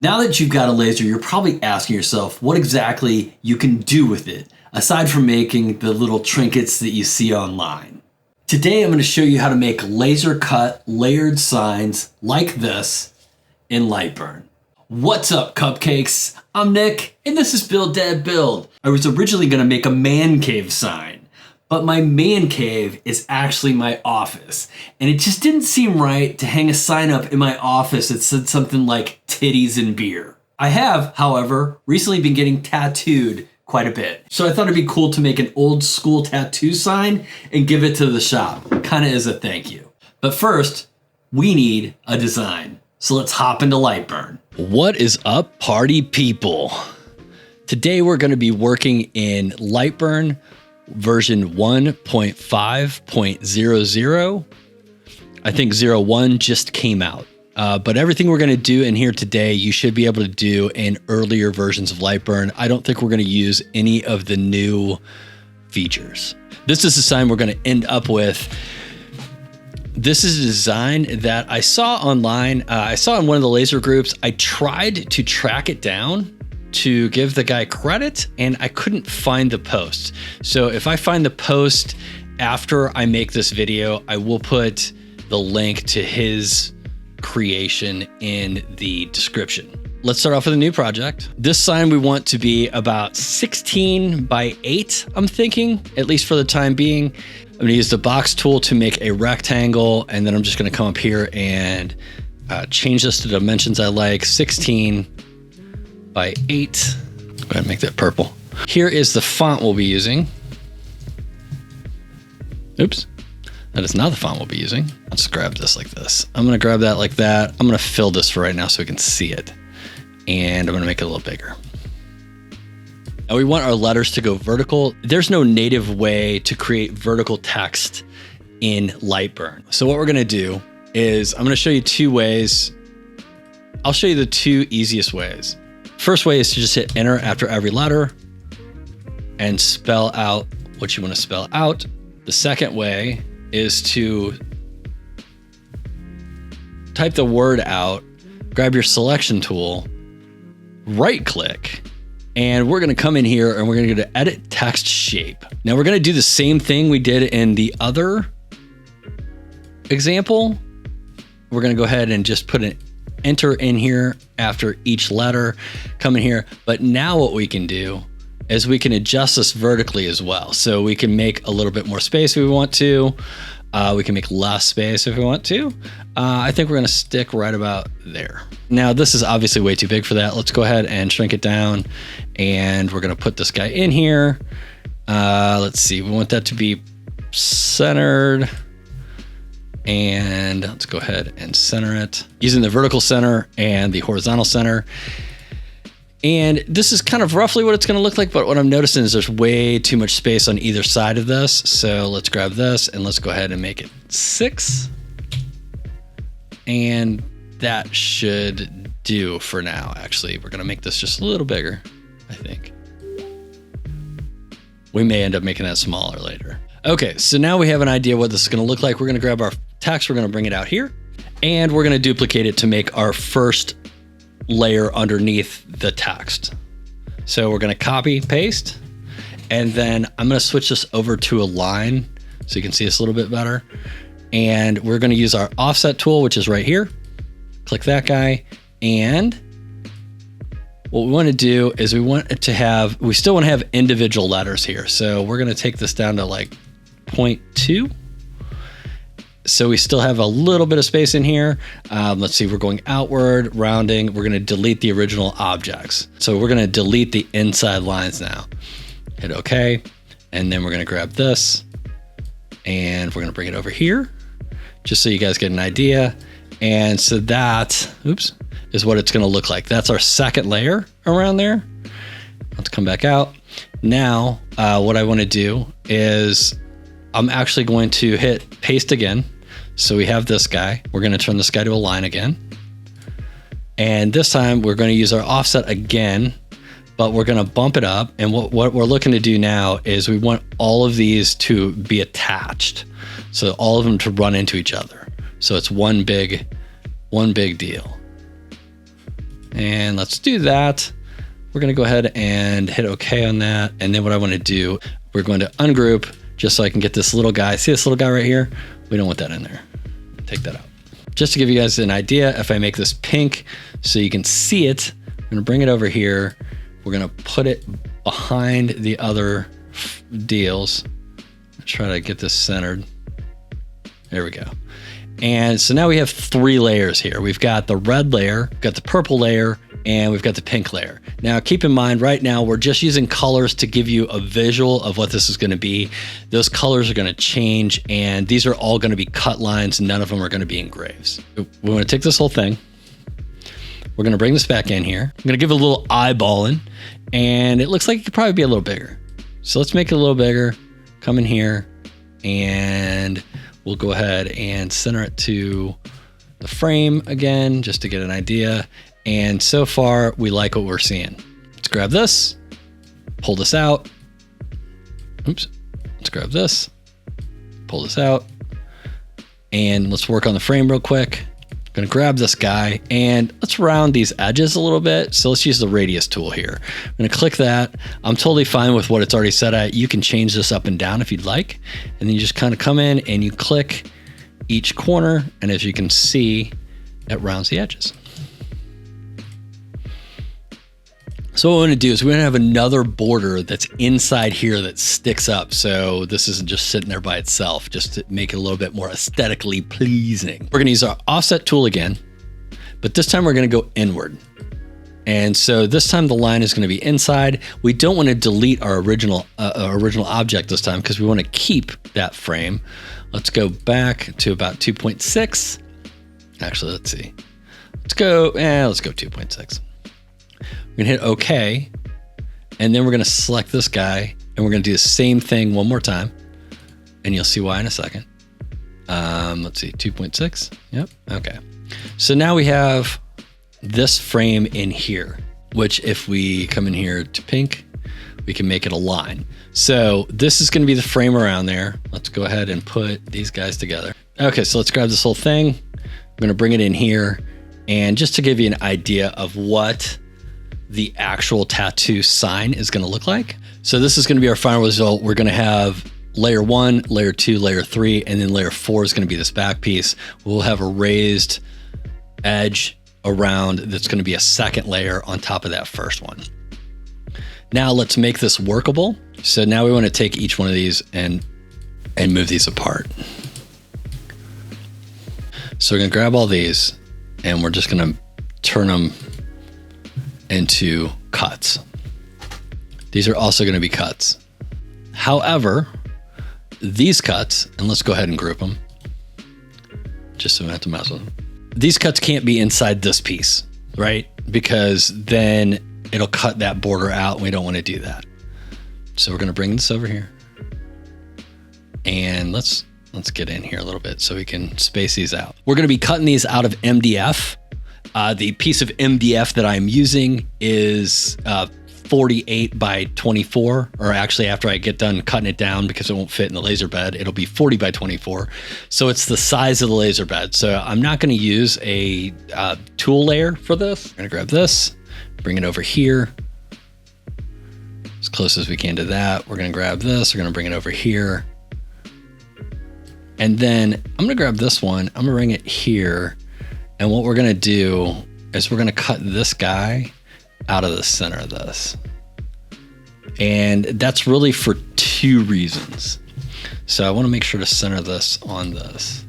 Now that you've got a laser, you're probably asking yourself what exactly you can do with it, aside from making the little trinkets that you see online. Today, I'm going to show you how to make laser cut layered signs like this in Lightburn. What's up, cupcakes? I'm Nick, and this is Build Dad Build. I was originally going to make a man cave sign, but my man cave is actually my office, and it just didn't seem right to hang a sign up in my office that said something like titties and beer. I have, however, recently been getting tattooed quite a bit, so I thought it'd be cool to make an old school tattoo sign and give it to the shop, kind of as a thank you. But first, we need a design, so let's hop into Lightburn. What is up, party people? Today we're going to be working in Lightburn version 1.5.00. I think 01 just came out. But everything we're going to do in here today, you should be able to do in earlier versions of Lightburn. I don't think we're going to use any of the new features. This is the sign we're going to end up with. This is a design that I saw online. I saw in one of the laser groups. I tried to track it down to give the guy credit, and I couldn't find the post. So if I find the post after I make this video, I will put the link to his creation in the description. Let's start off with a new project. This sign we want to be about 16 by 8, I'm thinking, at least for the time being. I'm gonna use the box tool to make a rectangle, and then I'm just gonna come up here and change this to dimensions I like, 16 by 8. Go ahead and make that purple. Here is the font we'll be using. Oops, that is not the font we'll be using. Let's grab this like this. I'm gonna grab that like that. I'm gonna fill this for right now so we can see it. And I'm gonna make it a little bigger. Now we want our letters to go vertical. There's no native way to create vertical text in Lightburn. So what we're gonna do is I'm gonna show you two ways. I'll show you the two easiest ways. First way is to just hit enter after every letter and spell out what you want to spell out. The second way is to type the word out, grab your selection tool, right click, and we're going to come in here and we're going to go to edit text shape. Now we're going to do the same thing we did in the other example. We're going to go ahead and just put an enter in here after each letter, come in here. But now what we can do is we can adjust this vertically as well. So we can make a little bit more space if we want to. We can make less space if we want to. I think we're gonna stick right about there. Now this is obviously way too big for that. Let's go ahead and shrink it down, and we're gonna put this guy in here. Let's see, we want that to be centered. And let's go ahead and center it using the vertical center and the horizontal center. And this is kind of roughly what it's going to look like, but what I'm noticing is there's way too much space on either side of this. So let's grab this and let's go ahead and make it 6. And that should do for now. Actually, we're going to make this just a little bigger, I think. We may end up making that smaller later. Okay, so now we have an idea what this is going to look like. We're going to grab our text, we're going to bring it out here, and we're going to duplicate it to make our first layer underneath the text. So we're going to copy, paste, and then I'm going to switch this over to a line so you can see this a little bit better. And we're going to use our offset tool, which is right here. Click that guy, and what we want to do is we still want to have individual letters here. So we're going to take this down to like 0.2. So we still have a little bit of space in here. Let's see, we're going outward, rounding. We're going to delete the original objects. So we're going to delete the inside lines now. Hit OK. And then we're going to grab this and we're going to bring it over here just so you guys get an idea. And so that, oops, is what it's going to look like. That's our second layer around there. Let's come back out. Now, what I want to do is I'm actually going to hit paste again. So we have this guy. We're going to turn this guy to a line again. And this time we're going to use our offset again, but we're going to bump it up. And what we're looking to do now is we want all of these to be attached. So all of them to run into each other. So it's one big deal. And let's do that. We're gonna go ahead and hit OK on that. And then what I wanna do, we're going to ungroup just so I can get this little guy. See this little guy right here? We don't want that in there. Take that out. Just to give you guys an idea, if I make this pink so you can see it, I'm gonna bring it over here. We're gonna put it behind the other deals. Try to get this centered. There we go. And so now we have 3 layers here. We've got the red layer, we've got the purple layer, and we've got the pink layer. Now keep in mind, right now we're just using colors to give you a visual of what this is gonna be. Those colors are gonna change, and these are all gonna be cut lines, none of them are gonna be engraves. We're gonna take this whole thing, we're gonna bring this back in here. I'm gonna give it a little eyeballing, and it looks like it could probably be a little bigger. So let's make it a little bigger, come in here, and we'll go ahead and center it to the frame again, just to get an idea. And so far, we like what we're seeing. Let's grab this, pull this out. Oops, let's grab this, pull this out, and let's work on the frame real quick. I'm gonna grab this guy and let's round these edges a little bit. So let's use the radius tool here. I'm gonna click that. I'm totally fine with what it's already set at. You can change this up and down if you'd like. And then you just kind of come in and you click each corner. And as you can see, it rounds the edges. So what we're gonna do is we're gonna have another border that's inside here that sticks up. So this isn't just sitting there by itself, just to make it a little bit more aesthetically pleasing. We're gonna use our offset tool again, but this time we're gonna go inward. And so this time the line is gonna be inside. We don't wanna delete our original object this time because we wanna keep that frame. Let's go back to about 2.6. Actually, let's see. Let's go 2.6. We're gonna hit OK, and then we're gonna select this guy, and we're gonna do the same thing one more time, and you'll see why in a second. Let's see, 2.6, yep, okay. So now we have this frame in here, which if we come in here to pink, we can make it a line. So this is gonna be the frame around there. Let's go ahead and put these guys together. Okay, so let's grab this whole thing. I'm gonna bring it in here, and just to give you an idea of what the actual tattoo sign is gonna look like. So this is gonna be our final result. We're gonna have layer 1, layer 2, layer 3, and then layer 4 is gonna be this back piece. We'll have a raised edge around that's gonna be a second layer on top of that first one. Now let's make this workable. So now we wanna take each one of these and move these apart. So we're gonna grab all these and we're just gonna turn them into cuts. These are also going to be cuts. However, these cuts, and let's go ahead and group them just so we don't have to mess with them. These cuts can't be inside this piece, right? Because then it'll cut that border out and we don't want to do that. So we're going to bring this over here and let's get in here a little bit so we can space these out. We're going to be cutting these out of MDF. The piece of MDF that I'm using is 48 by 24, or actually after I get done cutting it down because it won't fit in the laser bed, it'll be 40 by 24. So it's the size of the laser bed. So I'm not gonna use a tool layer for this. I'm gonna grab this, bring it over here, as close as we can to that. We're gonna grab this, we're gonna bring it over here. And then I'm gonna grab this one, I'm gonna bring it here. And what we're gonna do is we're gonna cut this guy out of the center of this. And that's really for 2 reasons. So I wanna make sure to center this on this.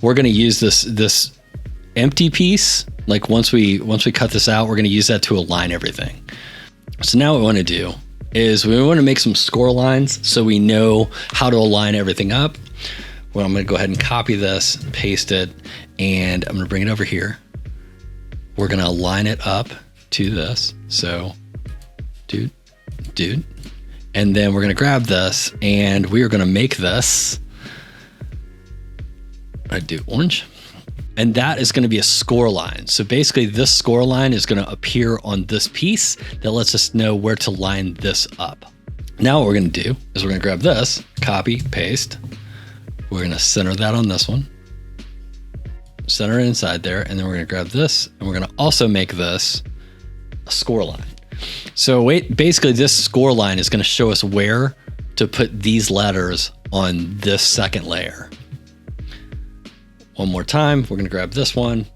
We're gonna use this empty piece, like once we cut this out, we're gonna use that to align everything. So now what we wanna do is we wanna make some score lines so we know how to align everything up. Well, I'm gonna go ahead and copy this, paste it, and I'm gonna bring it over here. We're gonna align it up to this. So, dude. And then we're gonna grab this and we are gonna make this, I'd do orange. And that is gonna be a score line. So basically this score line is gonna appear on this piece that lets us know where to line this up. Now what we're gonna do is we're gonna grab this, copy, paste. We're gonna center that on this one. Center it inside there, and then we're gonna grab this, and we're gonna also make this a score line. So basically this score line is going to show us where to put these letters on this second layer. One more time, we're going to grab this one,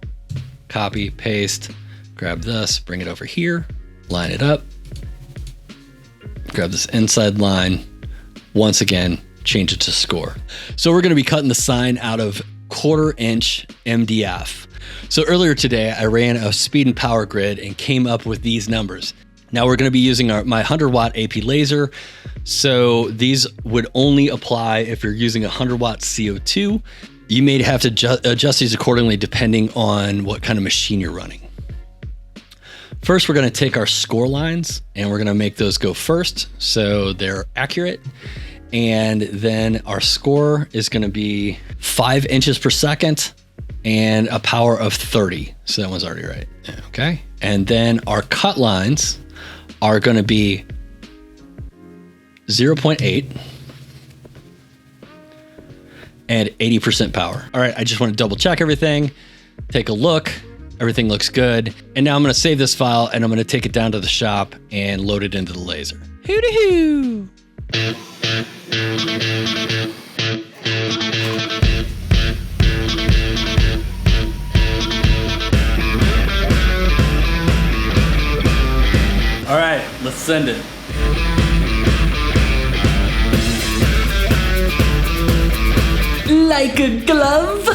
copy, paste, grab this, bring it over here, line it up, grab this inside line, once again, change it to score. So we're going to be cutting the sign out of 1/4 inch MDF. So earlier today, I ran a speed and power grid and came up with these numbers. Now we're going to be using my 100 watt APLazer. So these would only apply if you're using 100 watt CO2. You may have to adjust these accordingly depending on what kind of machine you're running. First, we're going to take our score lines and we're going to make those go first so they're accurate. And then our score is going to be 5 inches per second and a power of 30. So that one's already right. Okay. And then our cut lines are going to be 0.8 and 80% power. All right. I just want to double check everything, take a look. Everything looks good. And now I'm going to save this file and I'm going to take it down to the shop and load it into the laser. Hoo-doo-hoo. All right, let's send it. Like a glove.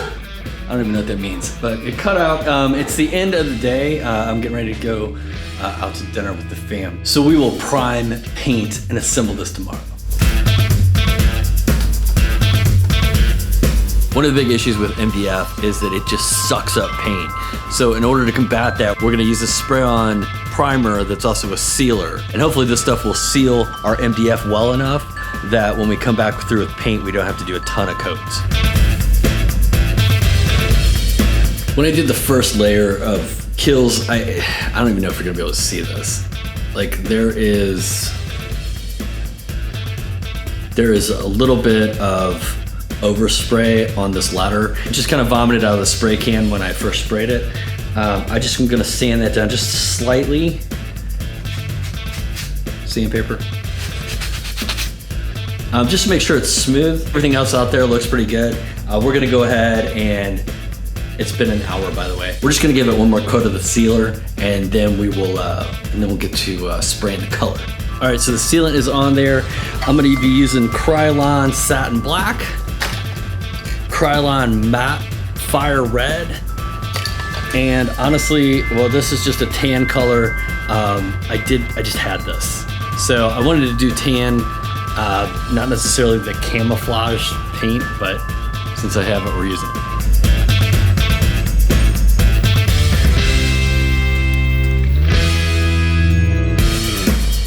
I don't even know what that means, but it cut out. It's the end of the day. I'm getting ready to go out to dinner with the fam. So we will prime, paint, and assemble this tomorrow. One of the big issues with MDF is that it just sucks up paint. So in order to combat that, we're gonna use a spray-on primer that's also a sealer. And hopefully this stuff will seal our MDF well enough that when we come back through with paint, we don't have to do a ton of coats. When I did the first layer of kills, I don't even know if you're gonna be able to see this. Like there is a little bit of overspray on this ladder. It just kind of vomited out of the spray can when I first sprayed it. I just am gonna sand that down just slightly. Sandpaper. Just to make sure it's smooth. Everything else out there looks pretty good. We're gonna go ahead and it's been an hour, by the way. We're just gonna give it one more coat of the sealer, and then we'll get to spraying the color. All right, so the sealant is on there. I'm gonna be using Krylon Satin Black, Krylon Matte Fire Red, and honestly, well, this is just a tan color. I just had this, so I wanted to do tan, not necessarily the camouflage paint, but since I have it, we're using it.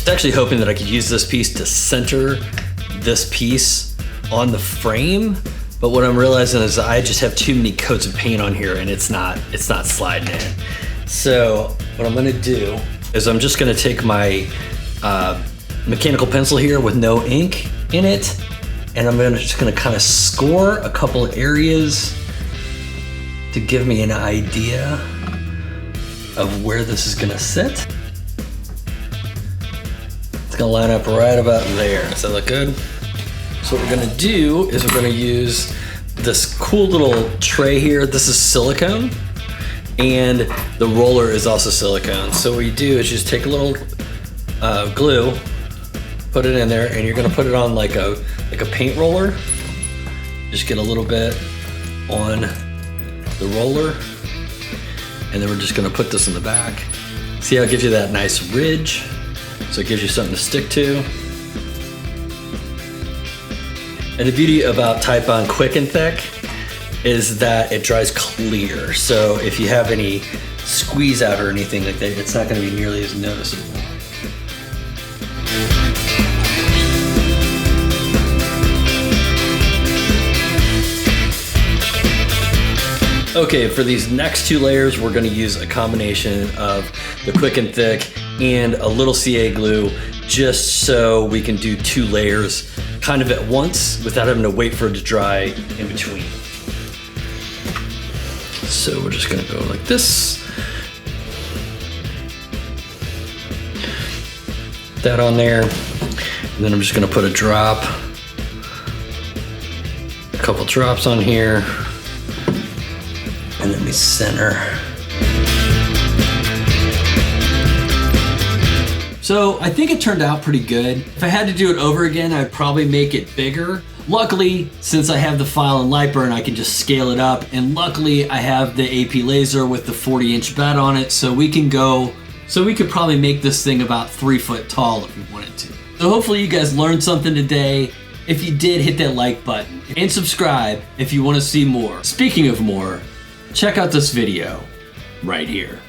I was actually hoping that I could use this piece to center this piece on the frame, but what I'm realizing is I just have too many coats of paint on here and it's not sliding in. So what I'm gonna do is I'm just gonna take my mechanical pencil here with no ink in it, and I'm just gonna kind of score a couple of areas to give me an idea of where this is gonna sit. Gonna line up right about there. Does that look good? So what we're gonna do is we're gonna use this cool little tray here. This is silicone, and the roller is also silicone. So what you do is just take a little glue, put it in there, and you're gonna put it on like a paint roller. Just get a little bit on the roller, and then we're just gonna put this in the back. See how it gives you that nice ridge? So it gives you something to stick to. And the beauty about Titebond Quick and Thick is that it dries clear. So if you have any squeeze out or anything like that, it's not gonna be nearly as noticeable. Okay, for these next two layers, we're gonna use a combination of the Quick and Thick and a little CA glue, just so we can do two layers kind of at once without having to wait for it to dry in between. So we're just gonna go like this. that on there. And then I'm just gonna put a couple drops on here. And then we center. So I think it turned out pretty good. If I had to do it over again, I'd probably make it bigger. Luckily, since I have the file in Lightburn, I can just scale it up. And luckily, I have the APLazer with the 40-inch bed on it, so we could probably make this thing about 3 foot tall if we wanted to. So hopefully you guys learned something today. If you did, hit that like button and subscribe if you want to see more. Speaking of more, check out this video right here.